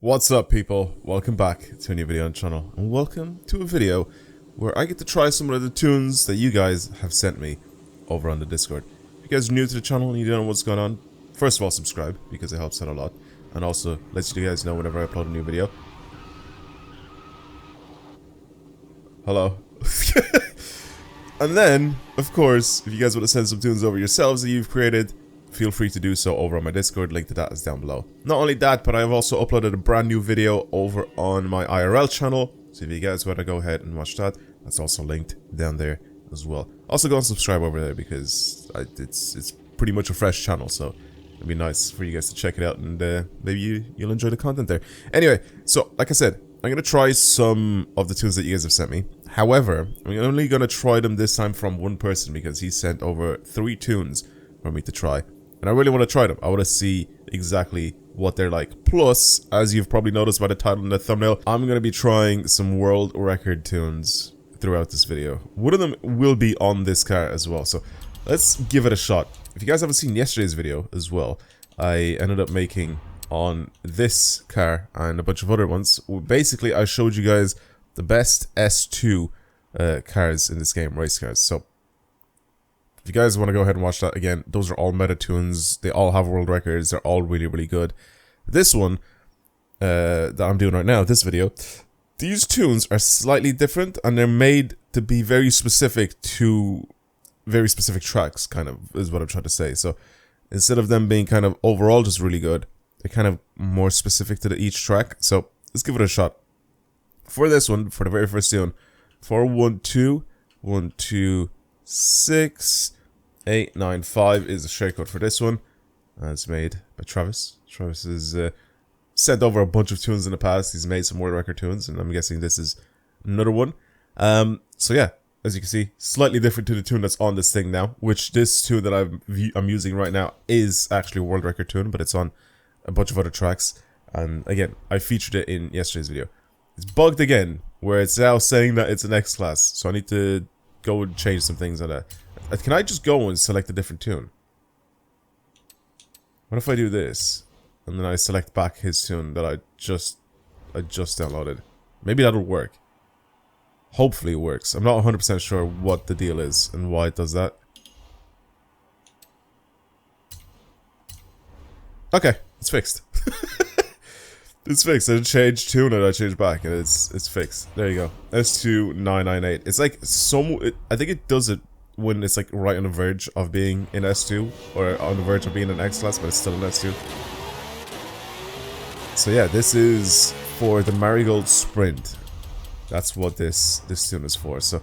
What's up, people? Welcome back to a new video on the channel, and welcome to a video where I get to try some of the tunes that you guys have sent me over on the Discord. If you guys are new to the channel and you don't know what's going on, first of all, subscribe because it helps out a lot, and also lets you guys know whenever I upload a new video. Hello. And then, of course, if you guys want to send some tunes over yourselves that you've created, feel free to do so over on my Discord. Link to that is down below. Not only that, but I've also uploaded a brand new video over on my IRL channel. So if you guys want to go ahead and watch that, that's also linked down there as well. Also go and subscribe over there because it's pretty much a fresh channel. So it'd be nice for you guys to check it out, and maybe you'll enjoy the content there. Anyway, so like I said, I'm going to try some of the tunes that you guys have sent me. However, I'm only going to try them this time from one person because he sent over 3 tunes for me to try. And I really want to try them. I want to see exactly what they're like. Plus, as you've probably noticed by the title and the thumbnail, I'm going to be trying some world record tunes throughout this video. One of them will be on this car as well. So let's give it a shot. If you guys haven't seen yesterday's video as well, I ended up making on this car and a bunch of other ones. Basically, I showed you guys the best S2 cars in this game, race cars. So if you guys want to go ahead and watch that, again, those are all meta tunes. They all have world records. They're all really, really good. This one that I'm doing right now, this video, these tunes are slightly different, and they're made to be very specific to very specific tracks, kind of, is what I'm trying to say. So instead of them being kind of overall just really good, they're kind of more specific to each track. So let's give it a shot. For this one, for the very first tune, 412, 126, 895 is the share code for this one. It's made by Travis. Travis has sent over a bunch of tunes in the past. He's made some world record tunes, and I'm guessing this is another one. So yeah, as you can see, slightly different to the tune that's on this thing now, which this tune that I'm using right now is actually a world record tune, but it's on a bunch of other tracks. And again, I featured it in yesterday's video. It's bugged again, where it's now saying that it's an X class, so I need to go and change some things on that. Can I just go and select a different tune? What if I do this, and then I select back his tune that I just downloaded? Maybe that'll work. Hopefully it works. I'm not 100% sure what the deal is and why it does that. Okay, it's fixed. It's fixed. I changed tune and I changed back, and it's fixed. There you go. S2998. It's like I think it does it when it's like right on the verge of being in S2 or on the verge of being an X class, but it's still in S2. So yeah, this is for the Marigold Sprint. That's what this tune is for. So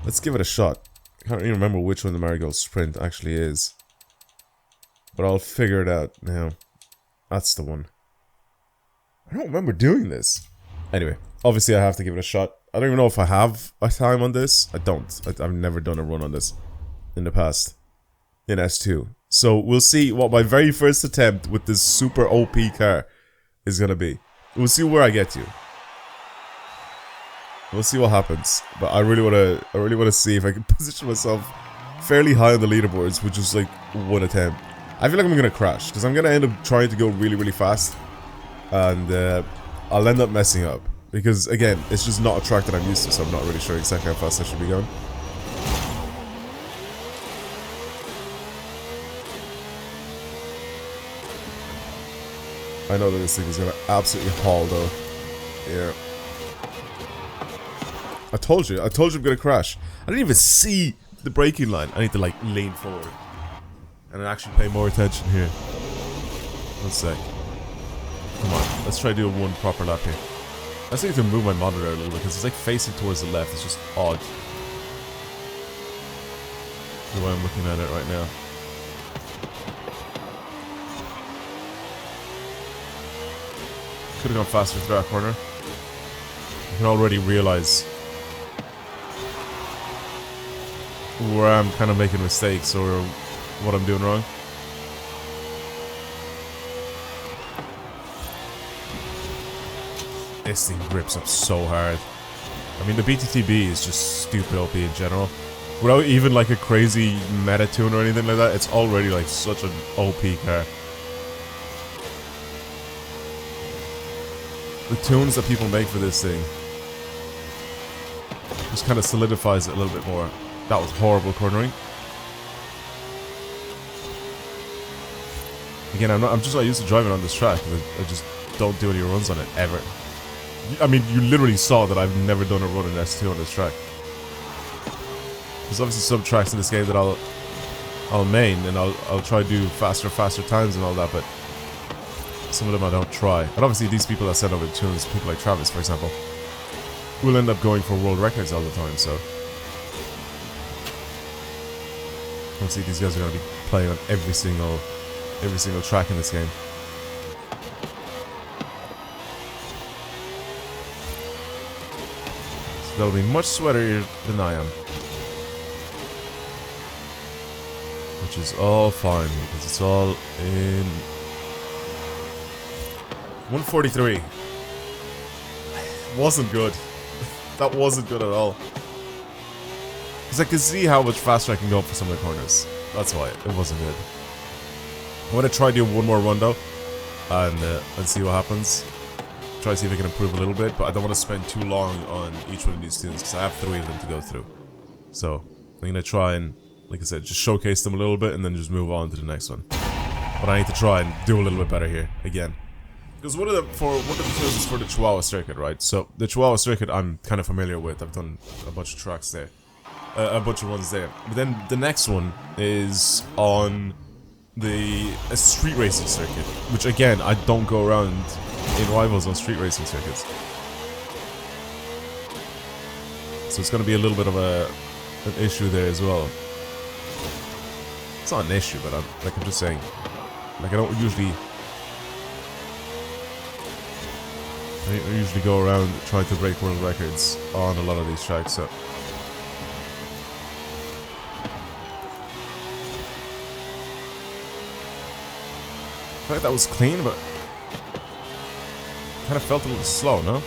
let's give it a shot. I can't even remember which one the Marigold Sprint actually is, but I'll figure it out now. That's the one. I don't remember doing this. Anyway, obviously I have to give it a shot. I don't even know if I have a time on this. I don't. I've never done a run on this in the past in S2. So we'll see what my very first attempt with this super OP car is gonna be. We'll see where I get to. We'll see what happens. But I really wanna see if I can position myself fairly high on the leaderboards with just like one attempt. I feel like I'm gonna crash because I'm gonna end up trying to go really, really fast. And I'll end up messing up because, again, it's just not a track that I'm used to, so I'm not really sure exactly how fast I should be going. I know that this thing is going to absolutely haul, though. Yeah. I told you I'm going to crash. I didn't even see the braking line. I need to, like, lean forward and actually pay more attention here. One sec. Come on, let's try to do one proper lap here. I just need to move my monitor a little bit because it's like facing towards the left. It's just odd the way I'm looking at it right now. Could have gone faster through that corner. I can already realize where I'm kind of making mistakes or what I'm doing wrong. This thing grips up so hard. I mean, the BTTB is just stupid OP in general. Without even like a crazy meta tune or anything like that, it's already like such an OP car. the tunes that people make for this thing just kind of solidifies it a little bit more. That was horrible cornering. Again, I'm just not used to driving on this track. I just don't do any runs on it ever. I mean, you literally saw that I've never done a run in S2 on this track. There's obviously some tracks in this game that I'll main and I'll try to do faster times and all that, but some of them I don't try. And obviously these people that set over tunes, people like Travis, for example, will end up going for world records all the time. So obviously these guys are going to be playing on every single track in this game. So that'll be much sweatier than I am. Which is all fine, because it's all in 143. Wasn't good. That wasn't good at all. Because I can see how much faster I can go for some of the corners. That's why it wasn't good. I'm going to try to do one more run though, and see what happens. Try to see if I can improve a little bit, but I don't want to spend too long on each one of these tunes, because I have 3 of them to go through. So, I'm going to try and, like I said, just showcase them a little bit and then just move on to the next one. But I need to try and do a little bit better here, again. Because one of the tunes is for the Chihuahua circuit, right? So, the Chihuahua circuit I'm kind of familiar with. I've done a bunch of tracks there. A bunch of runs there. But then the next one is on a street racing circuit, which again, I don't go around in rivals on street racing circuits. So it's going to be a little bit of an issue there as well. It's not an issue, but I'm just saying, like I usually go around trying to break world records on a lot of these tracks, so. I feel like that was clean, but kind of felt a little slow, no?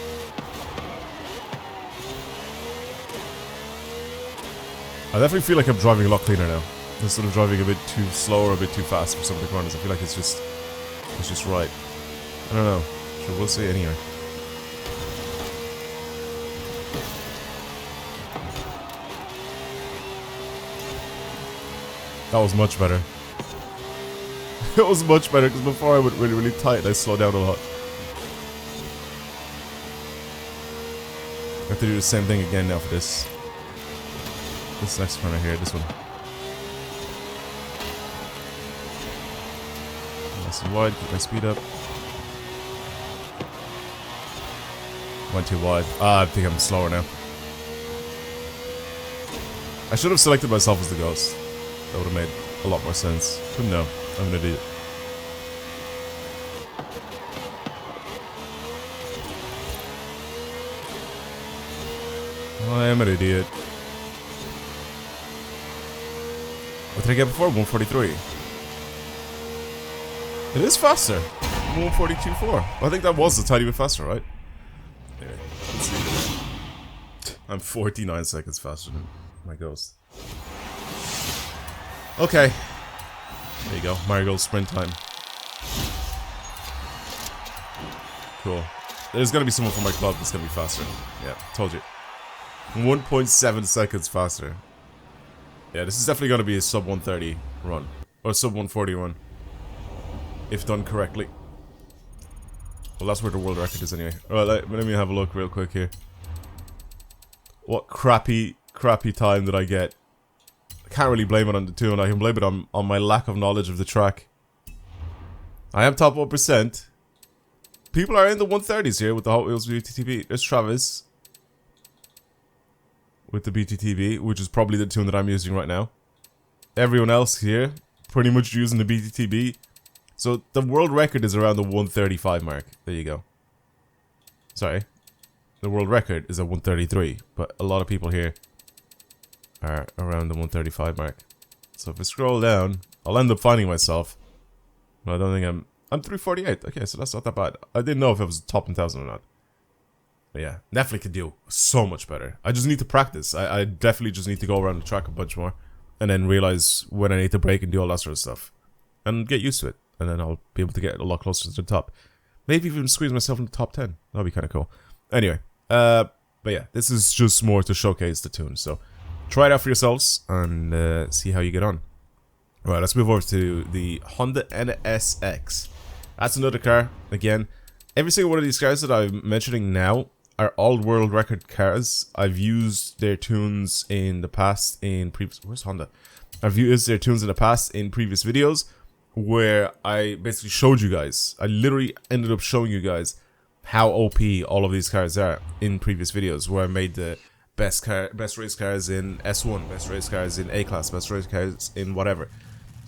I definitely feel like I'm driving a lot cleaner now. Instead of driving a bit too slow or a bit too fast for some of the corners. I feel like it's just right. I don't know. Sure, we'll see anyway. That was much better. It was much better, because before I went really tight and I slowed down a lot. I have to do the same thing again now for this next corner here, this one. Nice and wide, keep my speed up. Went too wide. I think I'm slower now. I should have selected myself as the ghost. That would have made a lot more sense. But no, I'm an idiot. I am an idiot. What did I get before? 143. It is faster. 142.4. I think that was a tiny bit faster, right? Yeah, let's see. I'm 49 seconds faster than my ghost. Okay. There you go. Marigold Sprint time. Cool. There's gonna be someone from my club that's gonna be faster. Yeah, told you. 1.7 seconds faster. Yeah, this is definitely gonna be a sub 130 run. Or sub 140 run. If done correctly. Well, that's where the world record is anyway. Alright, let me have a look real quick here. What crappy time did I get? I can't really blame it on the tune. I can blame it on my lack of knowledge of the track. I am top 1%. People are in the 130s here with the Hot Wheels BT62. There's Travis. With the BT62, which is probably the tune that I'm using right now. Everyone else here, pretty much using the BT62. So the world record is around the 135 mark. There you go. Sorry. The world record is at 133, but a lot of people here are around the 135 mark. So if I scroll down, I'll end up finding myself. But I don't think I'm 348. Okay, so that's not that bad. I didn't know if it was top 1000 or not. But yeah, definitely could do so much better. I just need to practice. I definitely just need to go around the track a bunch more. And then realize when I need to brake and do all that sort of stuff. And get used to it. And then I'll be able to get a lot closer to the top. Maybe even squeeze myself in the top 10. That'd be kind of cool. Anyway, but yeah, this is just more to showcase the tune. So try it out for yourselves and see how you get on. Alright, let's move over to the Honda NSX. That's another car. Again, every single one of these cars that I'm mentioning now are all world record cars. I've used their tunes in the past in previous... Where's Honda? I've used their tunes in the past in previous videos where I basically showed you guys. I literally ended up showing you guys how OP all of these cars are in previous videos, where I made the best race cars in S1, best race cars in A-Class, best race cars in whatever.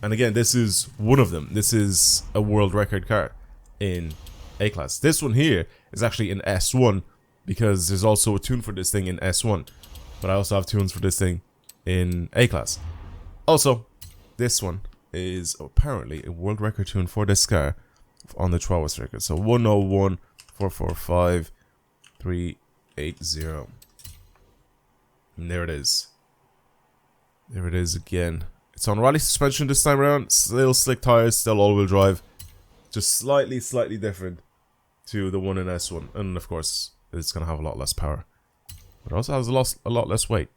And again, this is one of them. This is a world record car in A-Class. This one here is actually in S1 because there's also a tune for this thing in S1. But I also have tunes for this thing in A-Class. Also, this one is apparently a world record tune for this car on the Chihuahua circuit. So 101.445.380. And there it is. There it is again. It's on rally suspension this time around. Still slick tires, still all-wheel drive. Just slightly different to the one in S1. And of course, it's going to have a lot less power. But it also has a lot less weight.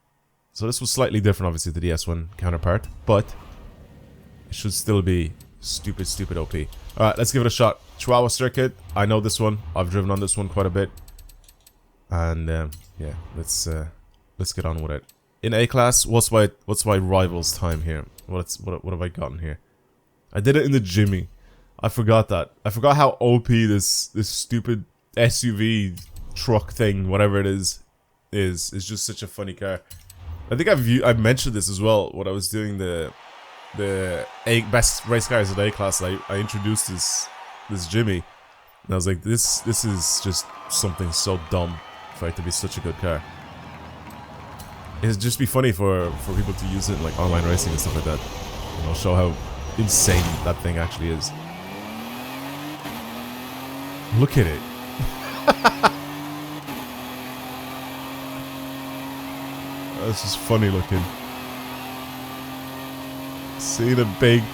So this was slightly different, obviously, to the S1 counterpart. But it should still be stupid OP. Alright, let's give it a shot. Chihuahua circuit. I know this one. I've driven on this one quite a bit. And yeah, let's get on with it. In A-Class, what's my rival's time here? What have I gotten here? I did it in the Jimmy. I forgot that. I forgot how OP this stupid SUV truck thing, whatever it is. It's just such a funny car. I think I've mentioned this as well when I was doing the best race cars at A-Class. I introduced this Jimmy, and I was like, this is just something so dumb for it to be such a good car. It'd just be funny for people to use it in like online racing and stuff like that. You know, show how insane that thing actually is. Look at it. That's just funny looking. Seeing a big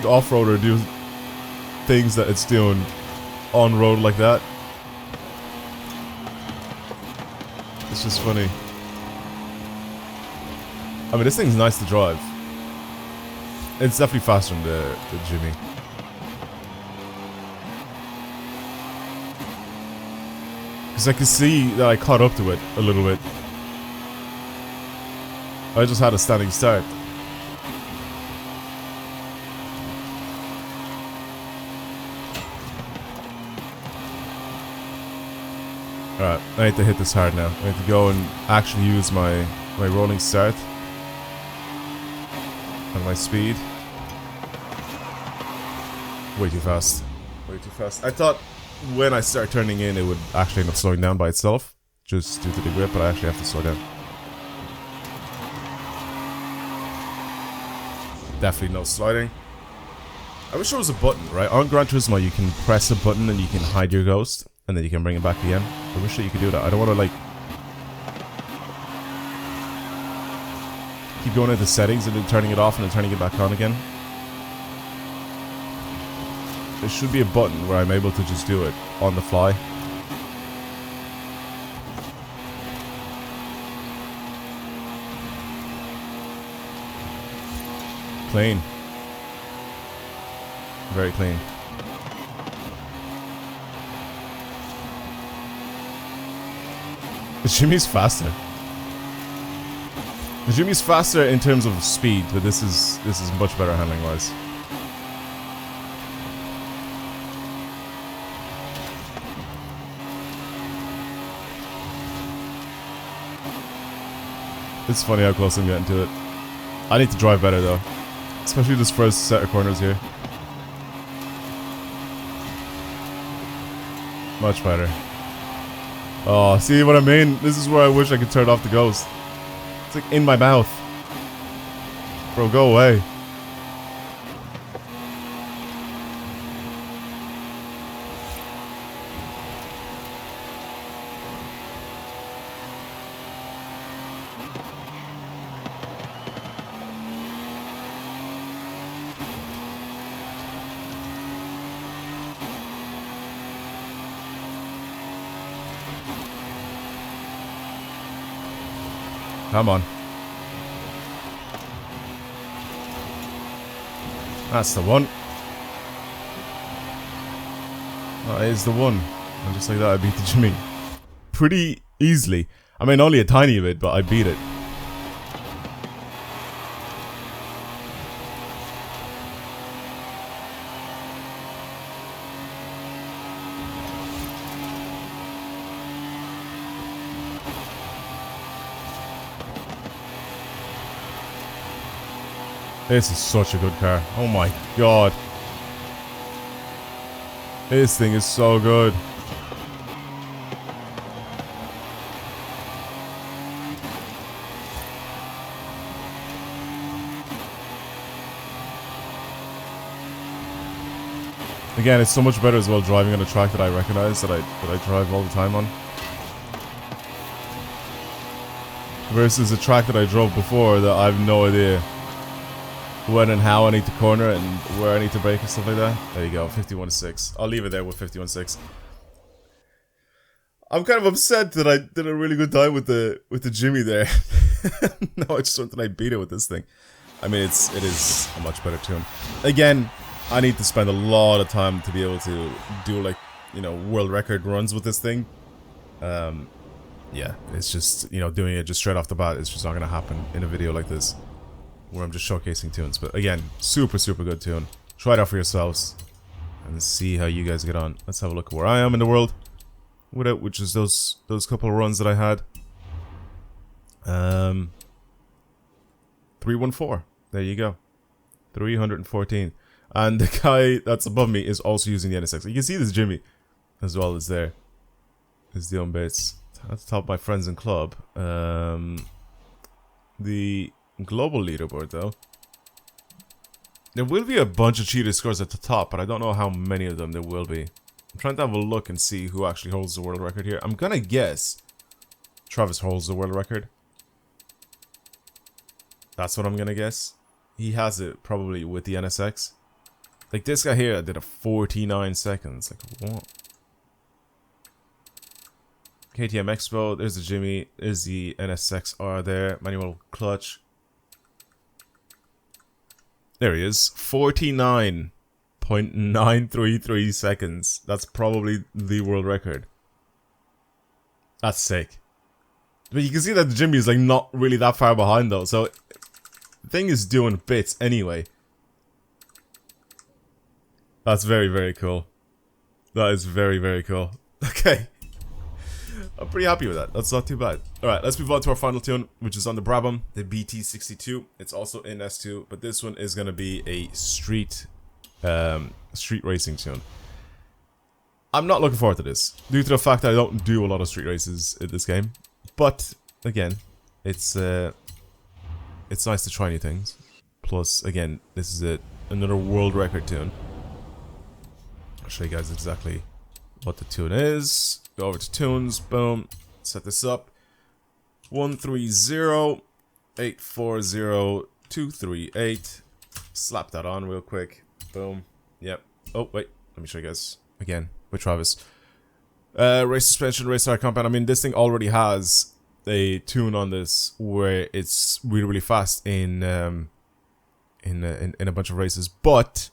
off-roader do things that it's doing on road like that. It's just funny. I mean, this thing's nice to drive. It's definitely faster than the Jimmy. Because I can see that I caught up to it a little bit. I just had a standing start. Alright, I need to hit this hard now. I need to go and actually use my rolling start. And my speed. Way too fast. Way too fast. I thought when I start turning in it would actually end up slowing down by itself. Just due to the grip, but I actually have to slow down. Definitely no sliding. I wish there was a button, right? On Gran Turismo you can press a button and you can hide your ghost. And then you can bring it back again. I wish that you could do that. I don't want to like keep going into settings and then turning it off and then turning it back on again. There should be a button where I'm able to just do it on the fly. Clean. Very clean. The Jimmy's faster. The Jimmy's faster in terms of speed, but this is much better handling wise. It's funny how close I'm getting to it. I need to drive better though, especially this first set of corners here. Much better. Oh, see what I mean? This is where I wish I could turn off the ghost. It's like in my mouth. Bro, go away. Come on. That's the one. That is the one. And just like that, I beat the Jimmy. Pretty easily. I mean, only a tiny bit, but I beat it. This is such a good car. Oh my god. This thing is so good. Again, it's so much better as well driving on a track that I recognize, that I drive all the time on. Versus a track that I drove before that I have no idea when and how I need to corner it and where I need to brake and stuff like that. There you go, 51.6. I'll leave it there with 51.6. I'm kind of upset that I did a really good time with the Jimmy there. No, I just want that I beat it with this thing. I mean, it is a much better tune. Again, I need to spend a lot of time to be able to do, like, you know, world record runs with this thing. Yeah, it's just, you know, doing it just straight off the bat, it's just not going to happen in a video like this, where I'm just showcasing tunes. But again, super, super good tune. Try it out for yourselves and see how you guys get on. Let's have a look at where I am in the world with it, which is those couple of runs that I had. 314. There you go. 314. And the guy that's above me is also using the NSX. You can see this Jimmy as well as there. Is the on base. That's the top of my friends and club. The global leaderboard though. There will be a bunch of cheater scores at the top, but I don't know how many of them there will be. I'm trying to have a look and see who actually holds the world record here. I'm gonna guess Travis holds the world record. That's what I'm gonna guess. He has it probably with the NSX. Like this guy here did a 49 seconds. Like what? KTM Expo, there's the Jimmy, there's the NSXR there, manual clutch. There he is, 49.933 seconds. That's probably the world record. That's sick. But you can see that the Jimmy is like not really that far behind though, so the thing is doing bits anyway. That's very, very cool. That is very, very cool. Okay. I'm pretty happy with that. That's not too bad. Alright, let's move on to our final tune, which is on the Brabham, the BT62. It's also in S2, but this one is going to be a street racing tune. I'm not looking forward to this, due to the fact that I don't do a lot of street races in this game. But, again, it's nice to try new things. Plus, again, this is another world record tune. I'll show you guys exactly what the tune is. Go over to tunes, boom, set this up. 130-840-238. Slap that on real quick. Boom. Yep. Oh, wait. Let me show you guys again with Travis. Race suspension, race tire compound. I mean, this thing already has a tune on this where it's really, really fast in a bunch of races, but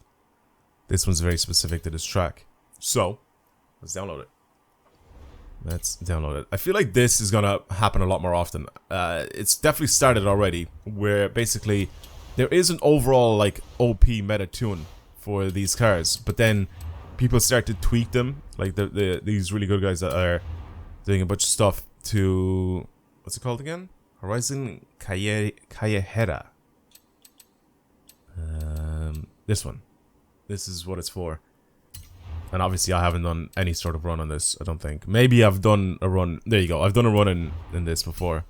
this one's very specific to this track. So, let's download it. Let's download it. I feel like this is gonna happen a lot more often. It's definitely started already, where basically there is an overall like OP meta tune for these cars, but then people start to tweak them, like these really good guys that are doing a bunch of stuff to, what's it called again? Horizon Callejera. This one. This is what it's for. And obviously I haven't done any sort of run on this, I don't think. Maybe I've done a run. There you go. I've done a run in this before.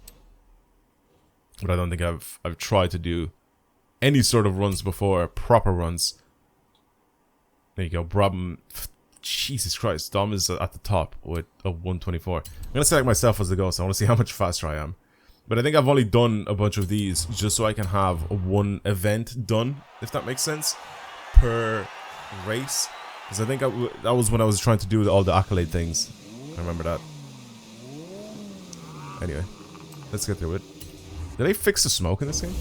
But I don't think I've tried to do any sort of runs before, proper runs. There you go. Brabham. Jesus Christ. Dom is at the top with a 124. I'm going to select myself as the ghost. I want to see how much faster I am. But I think I've only done a bunch of these just so I can have one event done, if that makes sense, per race. Because I think that was when I was trying to do all the accolade things. I remember that. Anyway, let's get through it. Did they fix the smoke in this game?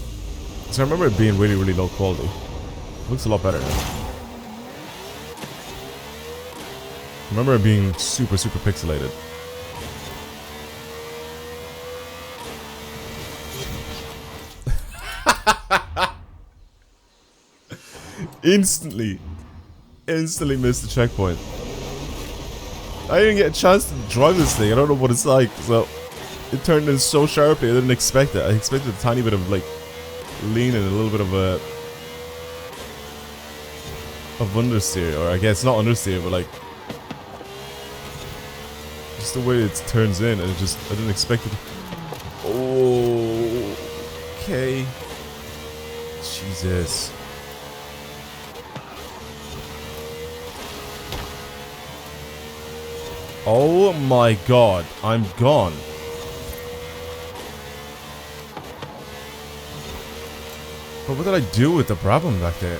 Because I remember it being really, really low quality. It looks a lot better now. I remember it being super, super pixelated. Instantly missed the checkpoint. I didn't get a chance to drive this thing. I don't know what it's like. So it turned in so sharply. I didn't expect it. I expected a tiny bit of like lean and a little bit of understeer, or I guess not understeer, but like just the way it turns in, and I didn't expect it. Oh, okay. Jesus. Oh my god, I'm gone. But what did I do with the Brabham back there?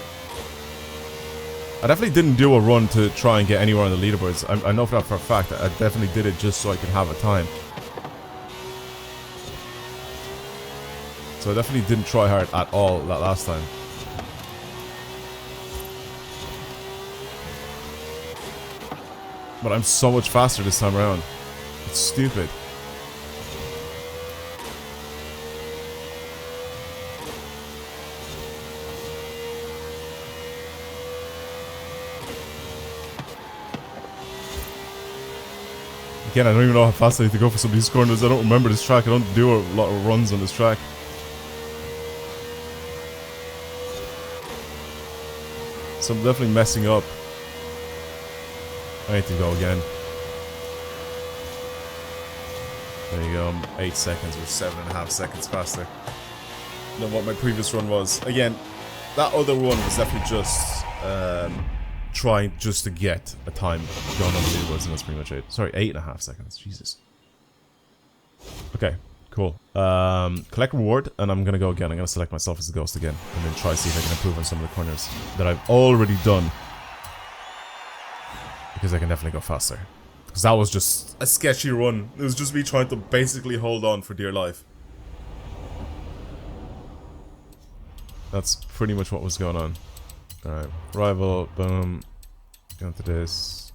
I definitely didn't do a run to try and get anywhere on the leaderboards. I know for a fact that I definitely did it just so I could have a time. So I definitely didn't try hard at all that last time. But I'm so much faster this time around. It's stupid. Again, I don't even know how fast I need to go for some of these corners. I don't remember this track. I don't do a lot of runs on this track. So I'm definitely messing up. I need to go again. There you go, I'm 8 seconds or 7.5 seconds faster than what my previous run was. Again, that other one was definitely just trying just to get a time going on the leaderboards, and that's pretty much it. Sorry, 8.5 seconds, Jesus. Okay, cool. Collect reward, and I'm gonna go again. I'm gonna select myself as the ghost again, and then try to see if I can improve on some of the corners that I've already done. Because I can definitely go faster. Because that was just a sketchy run. It was just me trying to basically hold on for dear life. That's pretty much what was going on. Alright, rival, boom. Go into this.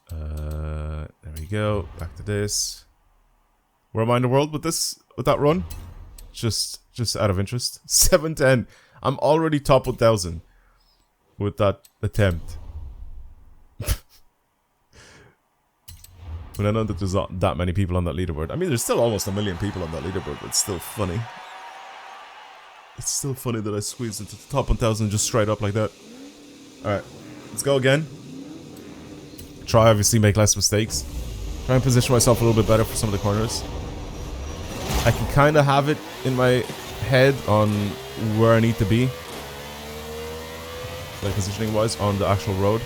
There we go. Back to this. Where am I in the world with this? With that run? Just out of interest. 710. I'm already top 1000 with that attempt. When I know that there's not that many people on that leaderboard. I mean, there's still almost 1 million people on that leaderboard, but it's still funny. It's still funny that I squeezed into the top 1000 just straight up like that. Alright, let's go again. Try, obviously, make less mistakes. Try and position myself a little bit better for some of the corners. I can kind of have it in my head on where I need to be. Like, positioning-wise, on the actual road.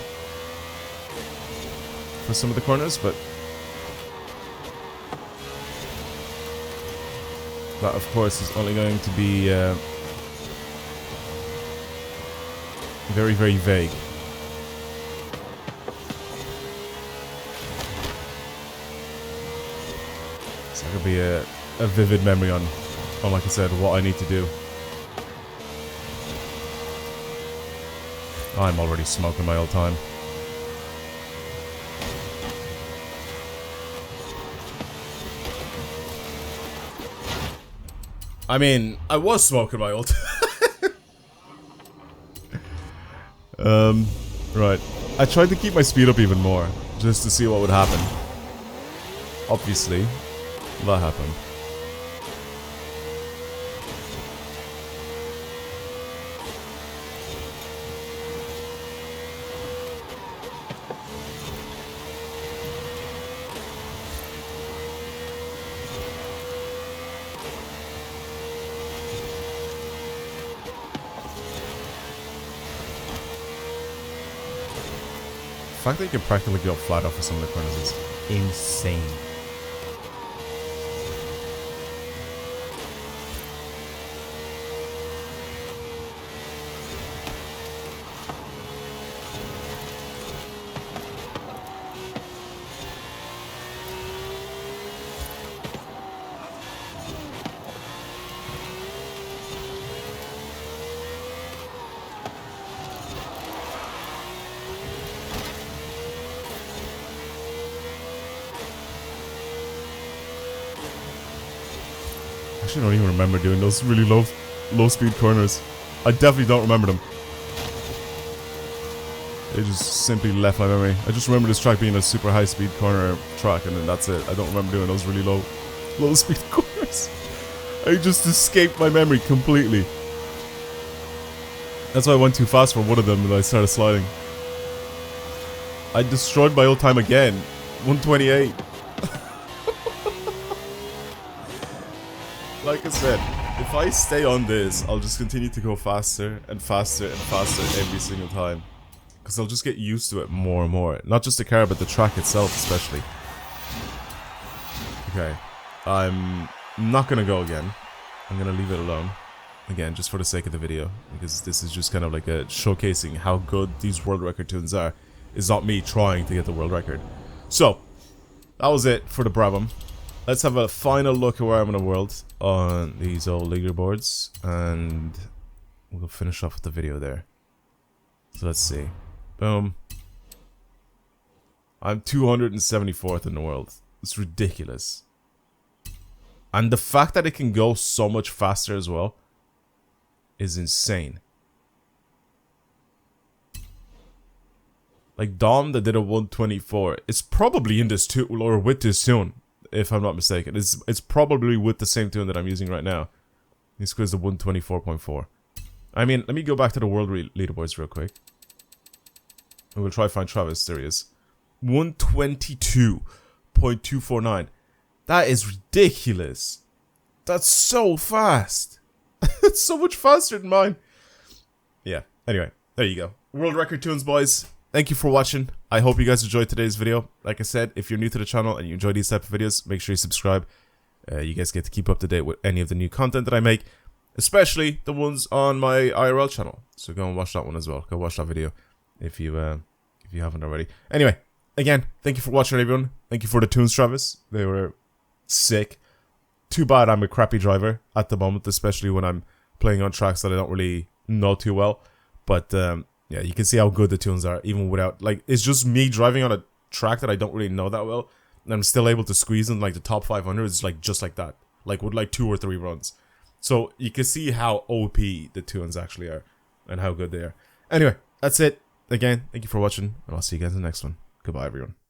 For some of the corners, but that, of course, is only going to be very, very vague. It's not going to be a vivid memory on, like I said, what I need to do. I'm already smoking my old time. I mean, I was smoking my old right. I tried to keep my speed up even more, just to see what would happen. Obviously, that happened. The fact that you can practically go flat off of some of the corners is insane. actually don't even remember doing those really low speed corners. I definitely don't remember them. They just simply left my memory. I just remember this track being a super high speed corner track, and then that's it. I don't remember doing those really low speed corners. I just escaped my memory completely. That's why I went too fast for one of them and I started sliding. I destroyed my old time again. 128. Like I said, if I stay on this, I'll just continue to go faster and faster and faster every single time. Because I'll just get used to it more and more. Not just the car, but the track itself especially. Okay. I'm not gonna go again. I'm gonna leave it alone. Again, just for the sake of the video. Because this is just kind of like a showcasing how good these world record tunes are. It's not me trying to get the world record. So, that was it for the Brabham. Let's have a final look at where I'm in the world on these old leaderboards. And we'll finish off with the video there. So let's see. Boom. I'm 274th in the world. It's ridiculous. And the fact that it can go so much faster as well is insane. Like Dom that did a 124. It's probably in this tune, or with this tune, if I'm not mistaken. It's probably with the same tune that I'm using right now. This is the 124.4. I mean, let me go back to the world leaderboards real quick. And we'll try to find Travis. There he is. 122.249. That is ridiculous. That's so fast. It's so much faster than mine. Yeah, anyway, there you go. World record tunes, boys. Thank you for watching. I hope you guys enjoyed today's video. Like I said, if you're new to the channel and you enjoy these type of videos, make sure you subscribe. You guys get to keep up to date with any of the new content that I make, especially the ones on my IRL channel. So go and watch that one as well. Go watch that video if you haven't already. Anyway, again, thank you for watching, everyone. Thank you for the tunes, Travis. They were sick. Too bad I'm a crappy driver at the moment, especially when I'm playing on tracks that I don't really know too well. But yeah, you can see how good the tunes are, even without, like, it's just me driving on a track that I don't really know that well, and I'm still able to squeeze in, like, the top 500, it's, like, just like that. Like, with, like, 2 or 3 runs. So, you can see how OP the tunes actually are, and how good they are. Anyway, that's it. Again, thank you for watching, and I'll see you guys in the next one. Goodbye, everyone.